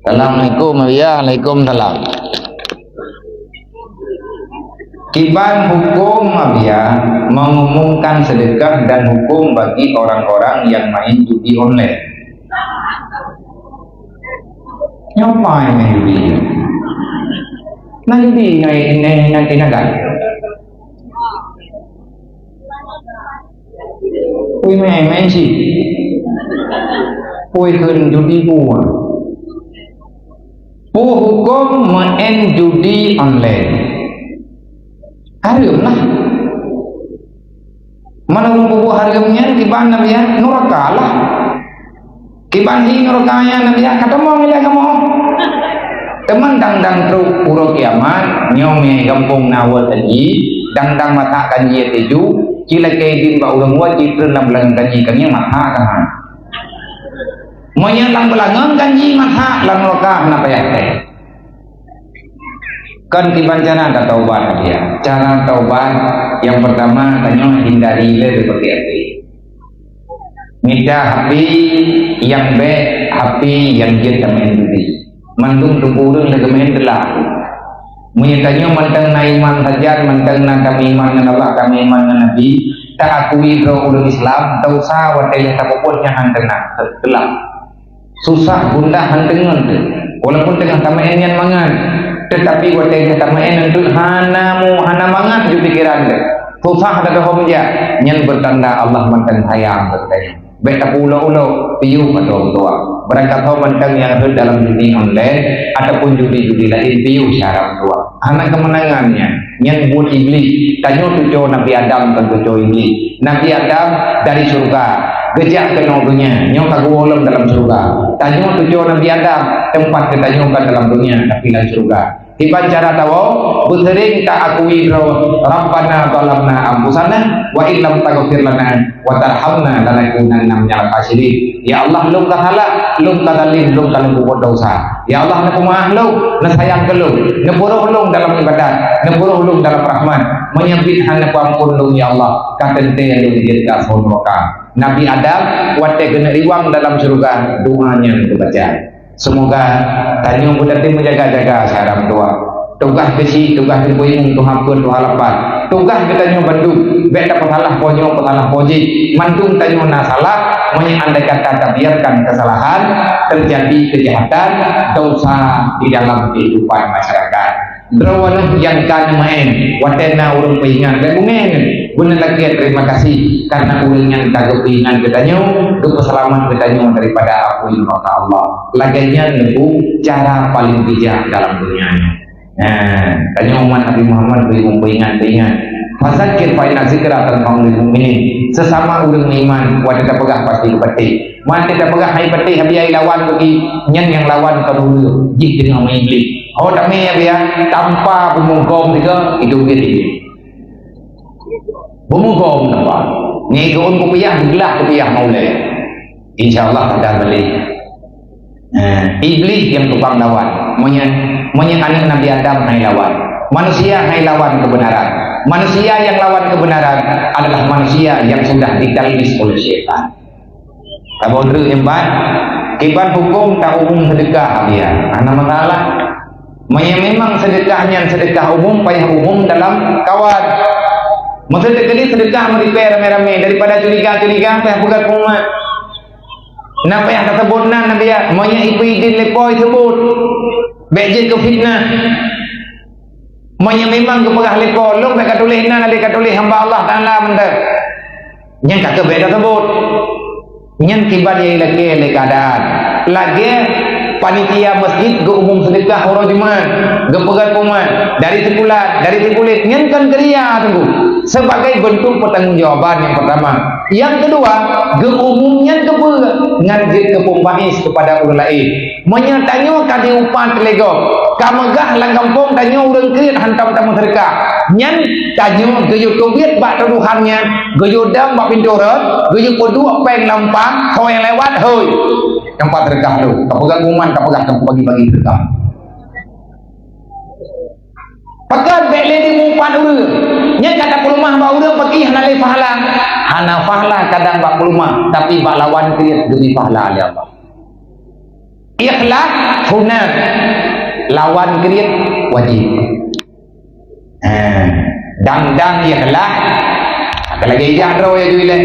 Assalamualaikum ya, Waalaikumsalam. Kiban hukum ya mengumumkan sedekah dan hukum bagi orang-orang yang main judi online. Ngapain main judi? Nah judi nanti naga. Kui main sih. Kui kun judi buah. Hukum main judi online. Harum lah. Mana buku haramnya kiban nabi ya neraka lah. Kiban di nerakanya nabi ya kata mau milih kamu. Teman dang truk puro kiamat nyomi gampung nawal tadi dang mata kanji teju cila kaidin ba urang wajib renam belang kanji kanya mata kan. Monya lang belangang kanji mata lang neraka napa ya teh. Kan tiban cara ada taubat ya. Cara taubat yang pertama tanya hindari seperti itu. Minta HP yang baik, HP yang dia main judi. Mandung tukurung dengan main telah. Menyatanya mantang naiman hajar, mantang na kami iman na Allah, kami iman na Nabi. Tak akui bro ulun Islam, tak usah wadah yang tak pupusnya hantena telah. Susah bunda hantengan tu. Walaupun tengah tamain yang mangan. Tetapi wadah kita main untuk hana mangat ju pikiran dia. Susah ada homja nyen bertanda Allah mantan sayang bertanya. Beta ulo piu atau tua. Berangkat mantan yang ada dalam judi online ataupun judi lain piu syarat tua. Anak kemenangannya nyen buat iblis. Tanya tujuh Nabi Adam dan tujuh iblis. Nabi Adam dari surga. Gejak kenognya nyok kaguolom dalam surga. Tanya tujuh Nabi Adam tempat kita nyokan dalam dunia tapi dalam surga. Tiba cara tahu bersering tak akui Rabbana zalamna anfusana wa illam taghfir lana wa tarhamna lanakunanna minal khasirin. Ya Allah lum kahala lum kadalim lum kalau buat dosa. Ya Allah nak maaf lu nak sayang ke lu nak buruh lu dalam ibadat nak buruh lu dalam rahmat menyebut hanya ampun lu ya Allah katente lu dijadikan surga. Nabi Adam wate kena riwang dalam surga doanya dibaca. Semoga tanya berarti menjaga-jaga syarat doa. Tugas besi, tugas dibuing Tuhan pun Tuhan lepas. Tugas kita bantu. Beda pesalah ponyo, pesalah poji. Mantung tanya nasalah. Andai kata tak biarkan kesalahan terjadi kejahatan dosa di dalam kehidupan masyarakat. Drawana yang kan main, watena urung peingan dan main. Benar lagi terima kasih karena urung yang tak kepingan katanya, keselamat katanya daripada aku yang kata Allah. Laginya nebu cara paling bijak dalam dunia. Nah, tanya umat Nabi Muhammad beri peingan. Fasakir fa'ina zikra tanfa'ul mu'minin. Sesama urang iman wanita pegah pasti kepeti. Man kita pegah hai peti habiai lawan bagi nyen yang lawan kedulu jik dengan iblis. Oh tak me ya tanpa pemugom juga itu gitu. Pemugom apa? Ni gaun kopiah gelah kopiah maulai. Insyaallah akan balik. Iblis yang tukang lawan. Monya anak Nabi Adam hai lawan. Manusia hai lawan kebenaran. Manusia yang lawan kebenaran adalah manusia yang sudah ditalbis oleh syaitan. Tabodru empat, kibat hukum tak umum sedekah dia. Karena masalah, memang sedekahnya sedekah umum, payah umum dalam kawan. Maksudnya kali sedekah meripay rame-rame daripada curiga-curiga payah pegat umat. Napa yang tersebut Nabi ya, monya ipidin lepoi sebut, bejit ke fitnah. Monya memang kepegah lepo lu mereka tulis na ada tulis hamba Allah Taala benda yang kata beda sebut yang tiba dia lagi keadaan lagi panitia masjid ke umum sedekah orang Jumat ke pegat umat dari sebulan yang kan kerja tunggu sebagai bentuk pertanggungjawaban yang pertama. Yang kedua ke umumnya ke ngajit ke pembahis kepada orang lain menyatanya kadi upah telegok kamegah lang kampung tanya orang kaya hantam tamu sedekah nyan tanya gayut kobiet bak tuduhannya gayut dam bak pinturan gayut kedua peng lampang kau yang lewat hoi tempat sedekah tu tak pegang kuman tak pegang tempat bagi-bagi sedekah pegang beli di mumpan dulu nyan kata pelumah bak udah pergi hana le pahala hana pahala kadang bak pelumah tapi bak lawan kaya demi pahala oleh Allah. Ikhlas sunat, lawan kriit wajib. Dang ikhlas. Kalau lagi ijah draw ya juile.